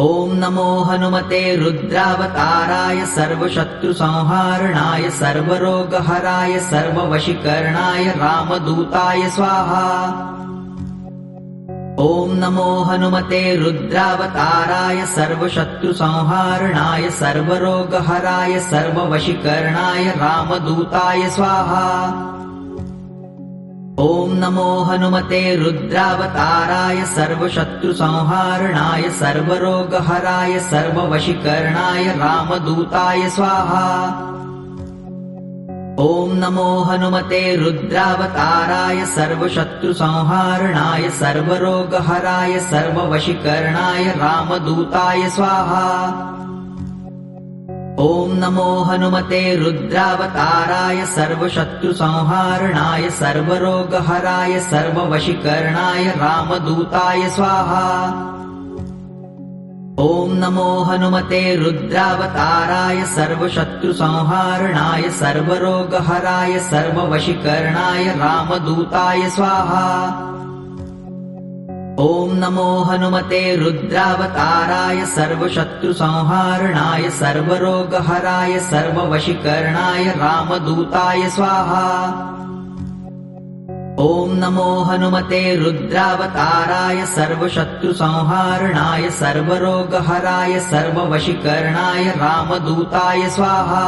ॐ नमो हनुमते रुद्रावताराय सर्वशत्रुसंहारणाय सर्वरोगहराय सर्ववशीकरणाय रामदूताय स्वाहा। ॐ नमो हनुमते रुद्रावताराय सर्वशत्रुसंहारणाय सर्वरोगहराय सर्ववशीकरणाय रामदूताय स्वाहा। ॐ नमो हनुमते रुद्रावताराय सर्वशत्रुसंहारणाय सर्वरोगहराय सर्ववशीकरणाय रामदूताय स्वाहा। ॐ नमो हनुमते रुद्रावताराय सर्वशत्रुसंहारणाय सर्वरोगहराय सर्ववशीकरणाय रामदूताय स्वाहा। ॐ नमो हनुमते रुद्रावताराय सर्वशत्रुसंहारणाय सर्वरोगहराय सर्ववशीकरणाय रामदूताय स्वाहा। ॐ नमो हनुमते रुद्रावताराय सर्वशत्रुसंहारणाय सर्वरोगहराय सर्ववशीकरणाय रामदूताय स्वाहा। ॐ नमो हनुमते रुद्रावताराय सर्वशत्रुसंहारणाय सर्वरोगहराय सर्ववशीकरणाय रामदूताय स्वाहा। ॐ नमो हनुमते रुद्रावताराय सर्वशत्रुसंहारणाय सर्वरोगहराय सर्ववशीकरणाय रामदूताय स्वाहा।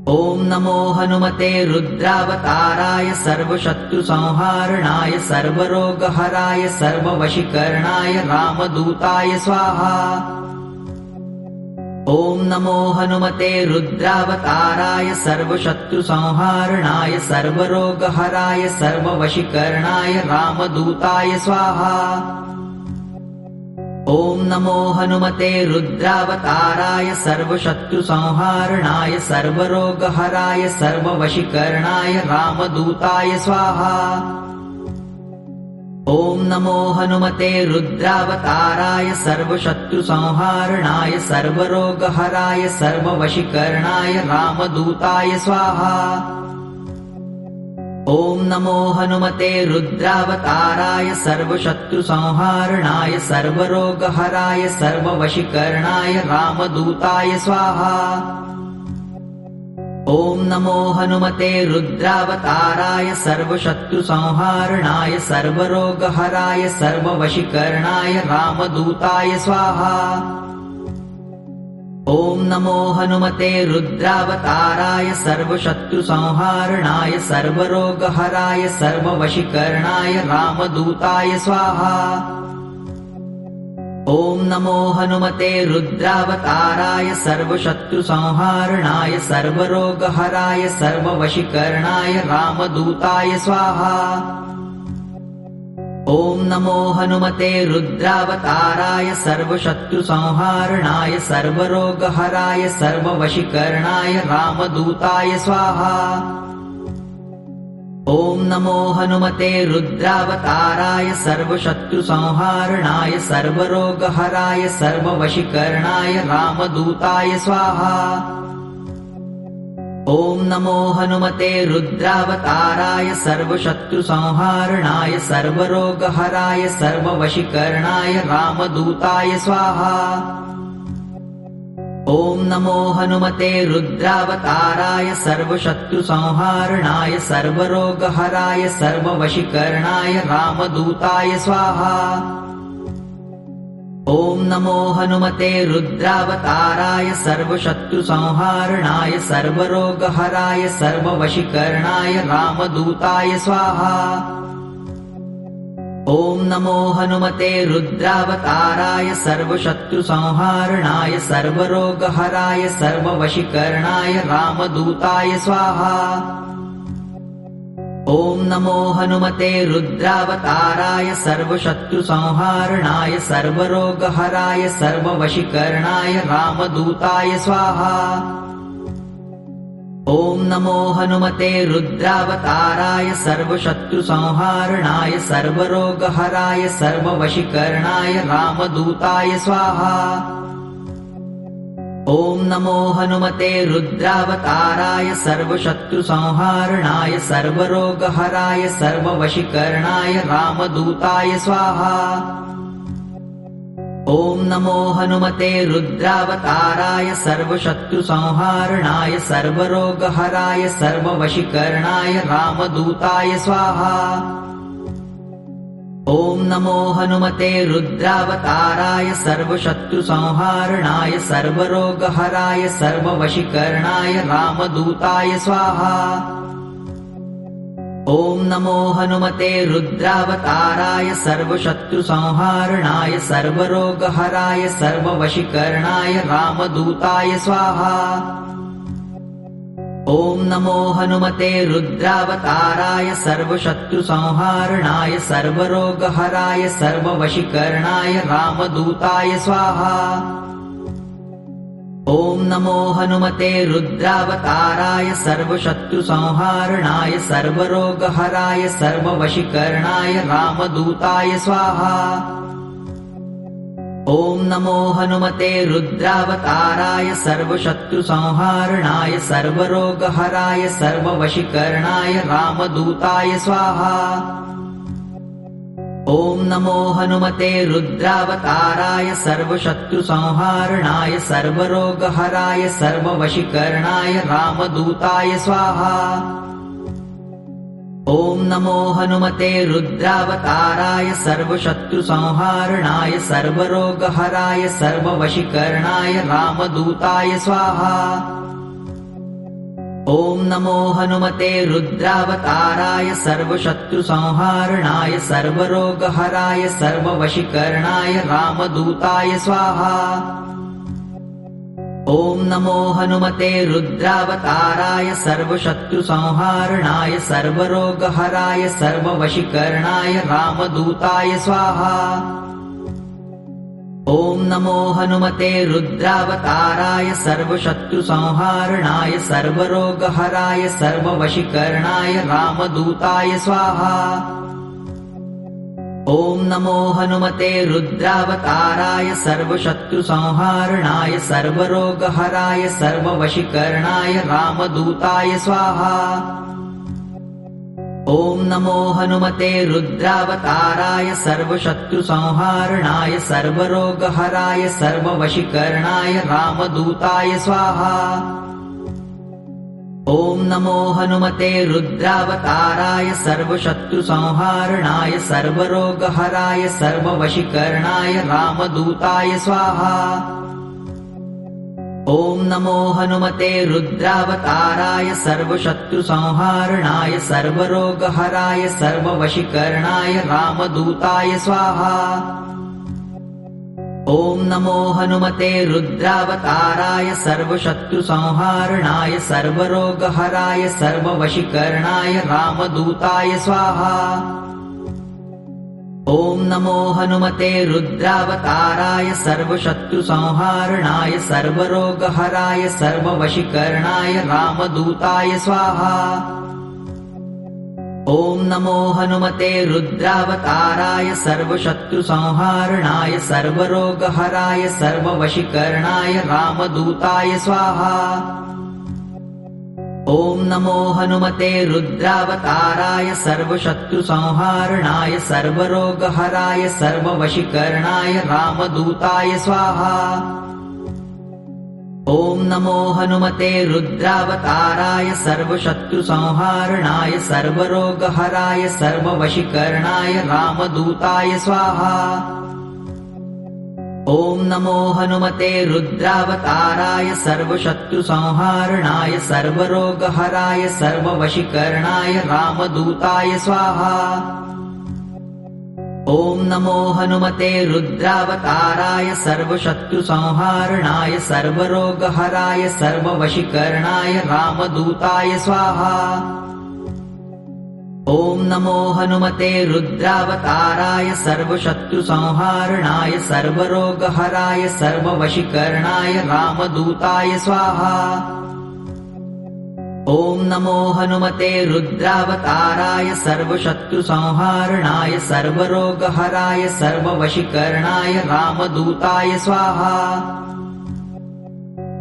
ॐ नमो हनुमते रुद्रावताराय सर्वशत्रुसंहारणाय सर्वरोगहराय सर्ववशीकरणाय रामदूताय स्वाहा। ॐ नमो हनुमते रुद्रावताराय सर्वशत्रुसंहारणाय सर्वरोगहराय सर्ववशीकरणाय रामदूताय स्वाहा। ॐ नमो हनुमते रुद्रावताराय सर्वशत्रुसंहारणाय सर्वरोगहराय सर्ववशीकरणाय रामदूताय स्वाहा। ॐ नमो हनुमते रुद्रावताराय सर्वशत्रुसंहारणाय सर्वरोगहराय सर्ववशीकरणाय रामदूताय स्वाहा। ॐ नमो हनुमते रुद्रावताराय सर्वशत्रुसंहारणाय सर्वरोगहराय सर्ववशीकरणाय रामदूताय स्वाहा। ॐ नमो हनुमते रुद्रावताराय सर्वशत्रुसंहारणाय सर्वरोगहराय सर्ववशीकरणाय रामदूताय स्वाहा। ॐ नमो हनुमते रुद्रावताराय सर्वशत्रुसंहारणाय सर्वरोगहराय सर्ववशीकरणाय रामदूताय स्वाहा। ॐ नमो हनुमते रुद्रावताराय सर्वशत्रुसंहारणाय सर्वरोगहराय सर्ववशीकरणाय रामदूताय स्वाहा। ॐ नमो हनुमते रुद्रावताराय सर्वशत्रुसंहारणाय सर्वरोगहराय सर्ववशीकरणाय रामदूताय स्वाहा। ॐ नमो हनुमते रुद्रावताराय सर्वशत्रुसंहारणाय सर्वरोगहराय सर्ववशीकरणाय रामदूताय स्वाहा। ॐ नमो हनुमते रुद्रावताराय सर्वशत्रुसंहारणाय सर्वरोगहराय सर्ववशीकरणाय रामदूताय स्वाहा। ॐ नमो हनुमते रुद्रावताराय सर्वशत्रुसंहारणाय सर्वरोगहराय सर्ववशीकरणाय रामदूताय स्वाहा। ॐ नमो हनुमते रुद्रावताराय सर्वशत्रुसंहारणाय सर्वरोगहराय सर्ववशीकरणाय रामदूताय स्वाहा। ॐ नमो हनुमते रुद्रावताराय सर्वशत्रुसंहारणाय सर्वरोगहराय सर्ववशीकरणाय रामदूताय स्वाहा। ॐ नमो हनुमते रुद्रावताराय सर्वशत्रुसंहारणाय सर्वरोगहराय सर्ववशीकरणाय रामदूताय स्वाहा। ॐ नमो हनुमते रुद्रावताराय सर्वशत्रुसंहारणाय सर्वरोगहराय सर्ववशीकरणाय रामदूताय स्वाहा। ॐ नमो हनुमते रुद्रावताराय सर्वशत्रुसंहारणाय सर्वरोगहराय सर्ववशीकरणाय रामदूताय स्वाहा। ॐ नमो हनुमते रुद्रावताराय सर्वशत्रुसंहारणाय सर्वरोगहराय सर्ववशीकरणाय रामदूताय स्वाहा। ॐ नमो हनुमते रुद्रावताराय सर्वशत्रुसंहारणाय सर्वरोगहराय सर्ववशीकरणाय रामदूताय स्वाहा। ॐ नमो हनुमते रुद्रावताराय सर्वशत्रुसंहारणाय सर्वरोगहराय सर्ववशीकरणाय रामदूताय स्वाहा। ॐ नमो हनुमते रुद्रावताराय सर्वशत्रुसंहारणाय सर्वरोगहराय सर्ववशीकरणाय रामदूताय स्वाहा। ॐ नमो हनुमते रुद्रावताराय सर्वशत्रुसंहारणाय सर्वरोगहराय सर्ववशीकरणाय रामदूताय स्वाहा। ॐ नमो हनुमते रुद्रावताराय सर्वशत्रुसंहारणाय सर्वरोगहराय सर्ववशीकरणाय रामदूताय स्वाहा। ॐ नमो हनुमते रुद्रावताराय सर्वशत्रुसंहारणाय सर्वरोगहराय सर्ववशीकरणाय रामदूताय स्वाहा। ॐ नमो हनुमते रुद्रावताराय सर्वशत्रुसंहारणाय सर्वरोगहराय सर्ववशीकरणाय रामदूताय स्वाहा। ॐ नमो हनुमते रुद्रावताराय सर्वशत्रुसंहारणाय सर्वरोगहराय सर्ववशीकरणाय रामदूताय स्वाहा। ॐ नमो हनुमते रुद्रावताराय सर्वशत्रुसंहारणाय सर्वरोगहराय सर्ववशीकरणाय रामदूताय स्वाहा। ॐ नमो हनुमते रुद्रावताराय सर्वशत्रुसंहारणाय सर्वरोगहराय सर्ववशीकरणाय रामदूताय स्वाहा। ॐ नमो हनुमते रुद्रावताराय सर्वशत्रुसंहारणाय सर्वरोगहराय सर्ववशीकरणाय रामदूताय स्वाहा। ॐ नमो हनुमते रुद्रावताराय सर्वशत्रुसंहारणाय सर्वरोगहराय सर्ववशीकरणाय रामदूताय स्वाहा। ॐ नमो हनुमते रुद्रावताराय सर्वशत्रुसंहारणाय सर्वरोगहराय सर्ववशीकरणाय रामदूताय स्वाहा। ॐ नमो हनुमते रुद्रावताराय सर्वशत्रुसंहारणाय सर्वरोगहराय सर्ववशीकरणाय रामदूताय स्वाहा। ॐ नमो हनुमते रुद्रावताराय सर्वशत्रुसंहारणाय सर्वरोगहराय सर्ववशीकरणाय रामदूताय स्वाहा। ॐ नमो हनुमते रुद्रावताराय सर्वशत्रुसंहारणाय सर्वरोगहराय सर्ववशीकरणाय रामदूताय स्वाहा। ॐ नमो हनुमते रुद्रावताराय सर्वशत्रुसंहारणाय सर्वरोगहराय सर्ववशीकरणाय रामदूताय स्वाहा। ॐ नमो हनुमते रुद्रावताराय सर्वशत्रुसंहारणाय सर्वरोगहराय सर्ववशीकरणाय रामदूताय स्वाहा। ॐ नमो हनुमते रुद्रावताराय सर्वशत्रुसंहारणाय सर्वरोगहराय सर्ववशीकरणाय रामदूताय स्वाहा। ॐ नमो हनुमते रुद्रावताराय सर्वशत्रुसंहारणाय सर्वरोगहराय सर्ववशीकरणाय रामदूताय स्वाहा। ॐ नमो हनुमते रुद्रावताराय सर्वशत्रुसंहारणाय सर्वरोगहराय सर्ववशीकरणाय रामदूताय स्वाहा। ॐ नमो हनुमते रुद्रावताराय सर्वशत्रुसंहारणाय सर्वरोगहराय सर्ववशीकरणाय रामदूताय स्वाहा। ॐ नमो हनुमते रुद्रावताराय सर्वशत्रुसंहारणाय सर्वरोगहराय सर्ववशीकरणाय रामदूताय स्वाहा।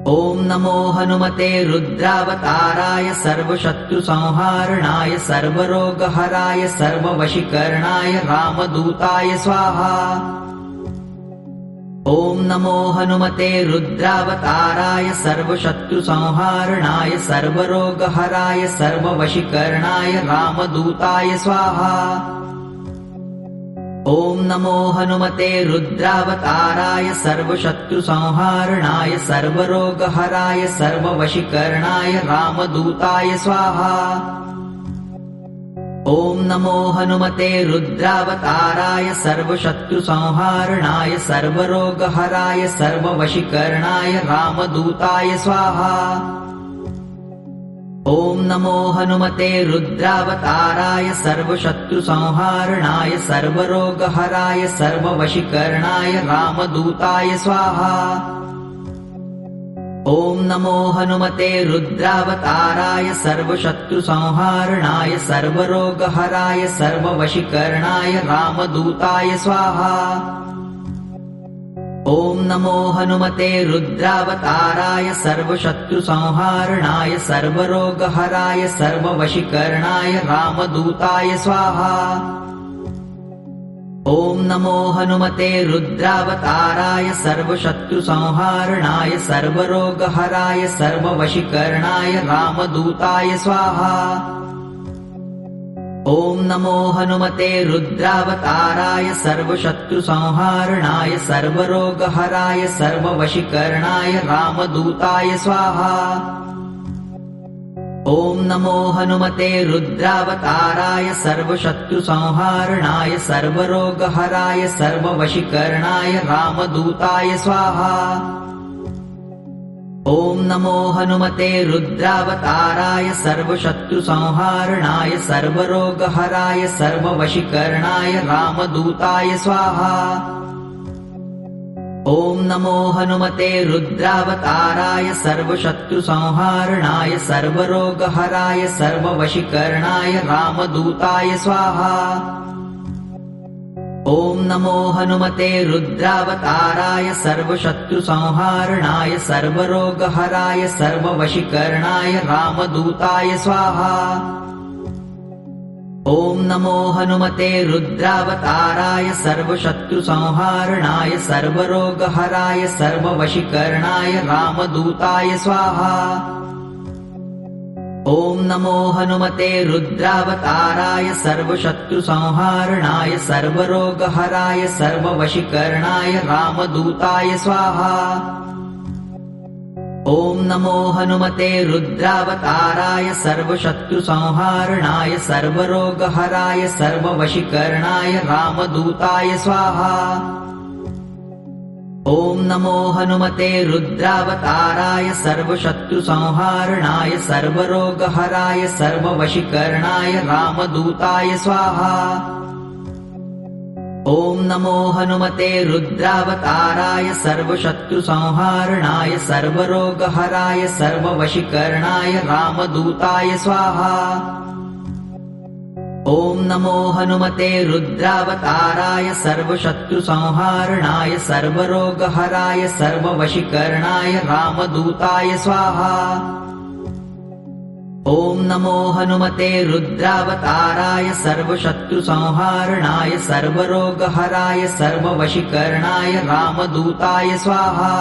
ॐ नमो हनुमते रुद्रावताराय सर्वशत्रुसंहारणाय सर्वरोगहराय सर्ववशीकरणाय रामदूताय स्वाहा। ॐ नमो हनुमते रुद्रावताराय सर्वशत्रुसंहारणाय सर्वरोगहराय सर्ववशीकरणाय रामदूताय स्वाहा। ॐ नमो हनुमते रुद्रावताराय सर्वशत्रुसंहारणाय सर्वरोगहराय सर्ववशीकरणाय रामदूताय स्वाहा। ॐ नमो हनुमते रुद्रावताराय सर्वशत्रुसंहारणाय सर्वरोगहराय सर्ववशीकरणाय रामदूताय स्वाहा। ॐ नमो हनुमते रुद्रावताराय सर्वशत्रुसंहारणाय सर्वरोगहराय सर्ववशीकरणाय रामदूताय स्वाहा। ॐ नमो हनुमते रुद्रावताराय सर्वशत्रुसंहारणाय सर्वरोगहराय सर्ववशीकरणाय रामदूताय स्वाहा। ॐ नमो हनुमते रुद्रावताराय सर्वशत्रुसंहारणाय सर्वरोगहराय सर्ववशीकरणाय रामदूताय स्वाहा। ॐ नमो हनुमते रुद्रावताराय सर्वशत्रुसंहारणाय सर्वरोगहराय सर्ववशीकरणाय रामदूताय स्वाहा। ॐ नमो हनुमते रुद्रावताराय सर्वशत्रुसंहारणाय सर्वरोगहराय सर्ववशीकरणाय रामदूताय स्वाहा। ॐ नमो हनुमते रुद्रावताराय सर्वशत्रुसंहारणाय सर्वरोगहराय सर्ववशीकरणाय रामदूताय स्वाहा। ॐ नमो हनुमते रुद्रावताराय सर्वशत्रुसंहारणाय सर्वरोगहराय सर्ववशीकरणाय रामदूताय स्वाहा। ॐ नमो हनुमते रुद्रावताराय सर्वशत्रुसंहारणाय सर्वरोगहराय सर्ववशीकरणाय रामदूताय स्वाहा। ॐ नमो हनुमते रुद्रावताराय सर्वशत्रुसंहारणाय सर्वरोगहराय सर्ववशीकरणाय रामदूताय स्वाहा। ॐ नमो हनुमते रुद्रावताराय सर्वशत्रुसंहारणाय सर्वरोगहराय सर्ववशीकरणाय रामदूताय स्वाहा। ॐ नमो हनुमते रुद्रावताराय सर्वशत्रुसंहारणाय सर्वरोगहराय सर्ववशीकरणाय रामदूताय स्वाहा। ॐ नमो हनुमते रुद्रावताराय सर्वशत्रुसंहारणाय सर्वरोगहराय सर्ववशीकरणाय रामदूताय स्वाहा। ॐ नमो हनुमते रुद्रावताराय सर्वशत्रुसंहारणाय सर्वरोगहराय सर्ववशीकरणाय रामदूताय स्वाहा। ॐ नमो हनुमते रुद्रावताराय सर्वशत्रुसंहारणाय सर्वरोगहराय सर्ववशीकरणाय रामदूताय स्वाहा। ॐ नमो हनुमते रुद्रावताराय सर्वशत्रुसंहारणाय सर्वरोगहराय सर्ववशीकरणाय रामदूताय स्वाहा। ॐ नमो हनुमते रुद्रावताराय सर्वशत्रुसंहारणाय सर्वरोगहराय सर्ववशीकरणाय रामदूताय स्वाहा।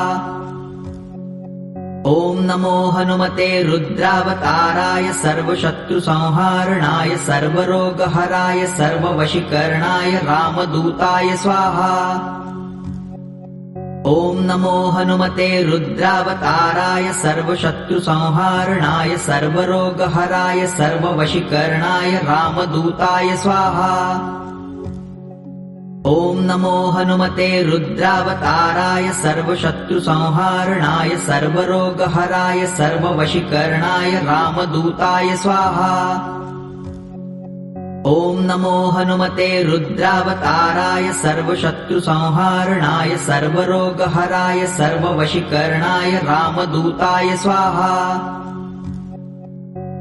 ॐ नमो हनुमते रुद्रावताराय सर्वशत्रुसंहारणाय सर्वरोगहराय सर्ववशीकरणाय रामदूताय स्वाहा। ॐ नमो हनुमते रुद्रावताराय सर्वशत्रुसंहारणाय सर्वरोगहराय सर्ववशीकरणाय रामदूताय स्वाहा। ॐ नमो हनुमते रुद्रावताराय सर्वशत्रुसंहारणाय सर्वरोगहराय सर्ववशीकरणाय रामदूताय स्वाहा। ॐ नमो हनुमते रुद्रावताराय सर्वशत्रुसंहारणाय सर्वरोगहराय सर्ववशीकरणाय रामदूताय स्वाहा।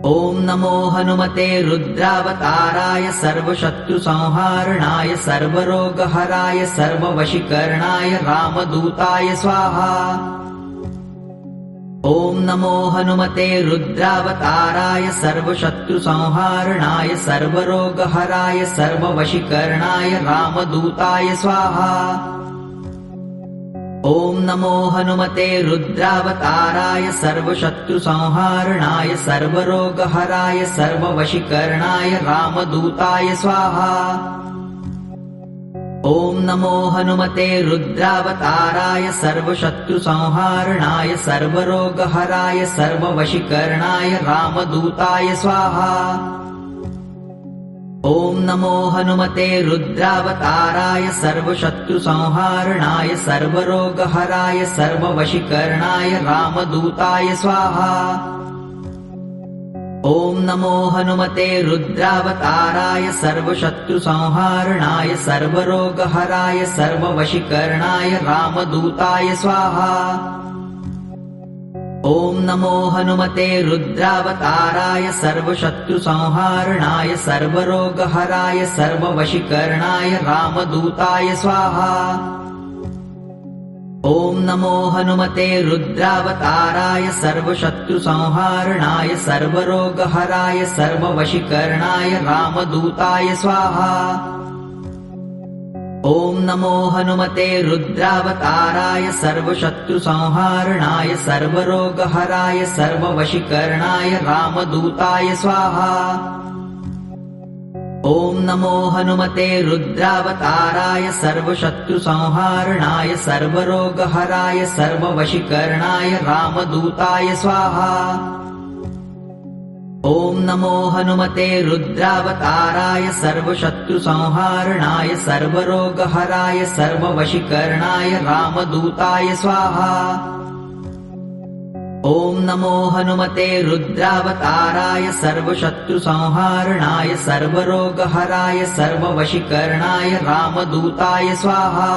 ॐ नमो हनुमते रुद्रावताराय सर्वशत्रुसंहारणाय सर्वरोगहराय सर्ववशीकरणाय रामदूताय स्वाहा। ॐ नमो हनुमते रुद्रावताराय सर्वशत्रुसंहारणाय सर्वरोगहराय सर्ववशीकरणाय रामदूताय स्वाहा। ॐ नमो हनुमते रुद्रावताराय सर्वशत्रुसंहारणाय सर्वरोगहराय सर्ववशीकरणाय रामदूताय स्वाहा। ॐ नमो हनुमते रुद्रावताराय सर्वशत्रुसंहारणाय सर्वरोगहराय सर्ववशीकरणाय रामदूताय स्वाहा। ॐ नमो हनुमते रुद्रावताराय सर्वशत्रुसंहारणाय सर्वरोगहराय सर्ववशीकरणाय रामदूताय स्वाहा। ॐ नमो हनुमते रुद्रावताराय सर्वशत्रुसंहारणाय सर्वरोगहराय सर्ववशीकरणाय रामदूताय स्वाहा। ॐ नमो हनुमते रुद्रावताराय सर्वशत्रुसंहारणाय सर्वरोगहराय सर्ववशीकरणाय रामदूताय स्वाहा। ॐ नमो हनुमते रुद्रावताराय सर्वशत्रुसंहारणाय सर्वरोगहराय सर्ववशीकरणाय रामदूताय स्वाहा। ॐ नमो हनुमते रुद्रावताराय सर्वशत्रुसंहारणाय सर्वरोगहराय सर्ववशीकरणाय रामदूताय स्वाहा। ॐ नमो हनुमते रुद्रावताराय सर्वशत्रुसंहारणाय सर्वरोगहराय सर्ववशीकरणाय रामदूताय स्वाहा। ॐ नमो हनुमते रुद्रावताराय सर्वशत्रुसंहारणाय सर्वरोगहराय सर्ववशीकरणाय रामदूताय स्वाहा। ॐ नमो हनुमते रुद्रावताराय सर्वशत्रुसंहारणाय सर्वरोगहराय सर्ववशीकरणाय रामदूताय स्वाहा।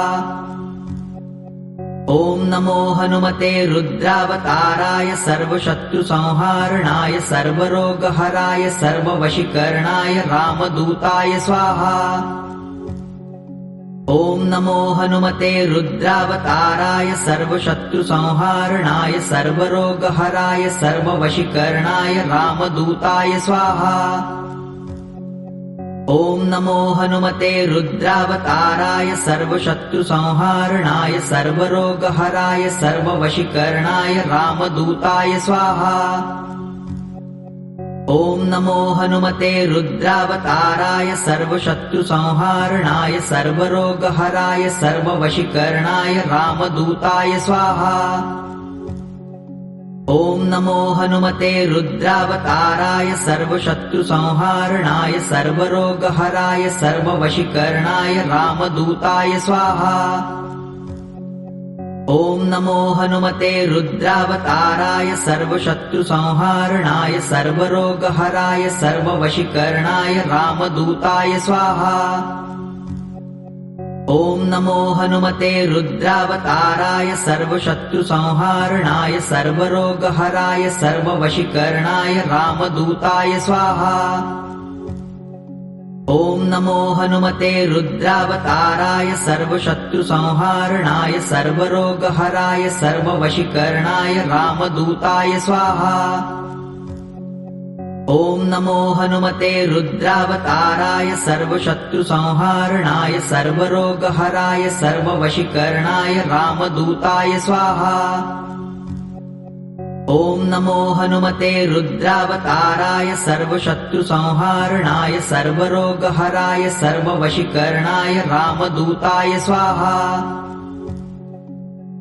ॐ नमो हनुमते रुद्रावताराय सर्वशत्रुसंहारणाय सर्वरोगहराय सर्ववशीकरणाय रामदूताय स्वाहा। ॐ नमो हनुमते रुद्रावताराय सर्वशत्रुसंहारणाय सर्वरोगहराय सर्ववशीकरणाय रामदूताय स्वाहा। ॐ नमो हनुमते रुद्रावताराय सर्वशत्रुसंहारणाय सर्वरोगहराय सर्ववशीकरणाय रामदूताय स्वाहा। ॐ नमो हनुमते रुद्रावताराय सर्वशत्रुसंहारणाय सर्वरोगहराय सर्ववशीकरणाय रामदूताय स्वाहा। ॐ नमो हनुमते रुद्रावताराय सर्वशत्रुसंहारणाय सर्वरोगहराय सर्ववशीकरणाय रामदूताय स्वाहा। ॐ नमो हनुमते रुद्रावताराय सर्वशत्रुसंहारणाय सर्वरोगहराय सर्ववशीकरणाय रामदूताय स्वाहा। ॐ नमो हनुमते रुद्रावताराय सर्वशत्रुसंहारणाय सर्वरोगहराय सर्ववशीकरणाय रामदूताय स्वाहा। ॐ नमो हनुमते रुद्रावताराय सर्वशत्रुसंहारणाय सर्वरोगहराय सर्ववशीकरणाय रामदूताय स्वाहा। ॐ नमो हनुमते रुद्रावताराय सर्वशत्रुसंहारणाय सर्वरोगहराय सर्ववशीकरणाय रामदूताय स्वाहा। ॐ नमो हनुमते रुद्रावताराय सर्वशत्रुसंहारणाय सर्वरोगहराय सर्ववशीकरणाय रामदूताय स्वाहा।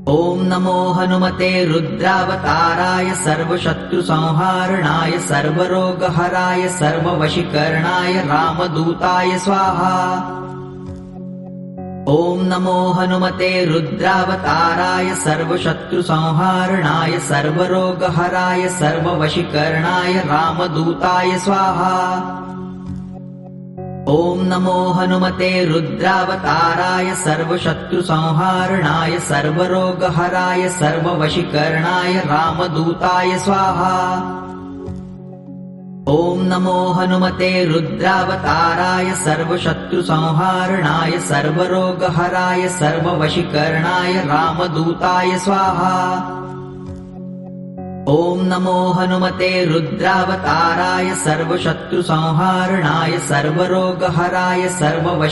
ॐ नमो हनुमते रुद्रावताराय सर्वशत्रुसंहारणाय सर्वरोगहराय सर्ववशीकरणाय रामदूताय स्वाहा। ॐ नमो हनुमते रुद्रावताराय सर्वशत्रुसंहारणाय सर्वरोगहराय सर्ववशीकरणाय रामदूताय स्वाहा। ॐ नमो हनुमते रुद्रावताराय सर्वशत्रुसंहारणाय सर्वरोगहराय सर्ववशीकरणाय रामदूताय स्वाहा। ॐ नमो हनुमते रुद्रावताराय सर्वशत्रुसंहारणाय सर्वरोगहराय सर्ववशीकरणाय रामदूताय स्वाहा। ॐ नमो हनुमते रुद्रावताराय सर्वशत्रुसंहारणाय सर्वरोगहराय सर्ववशीकरणाय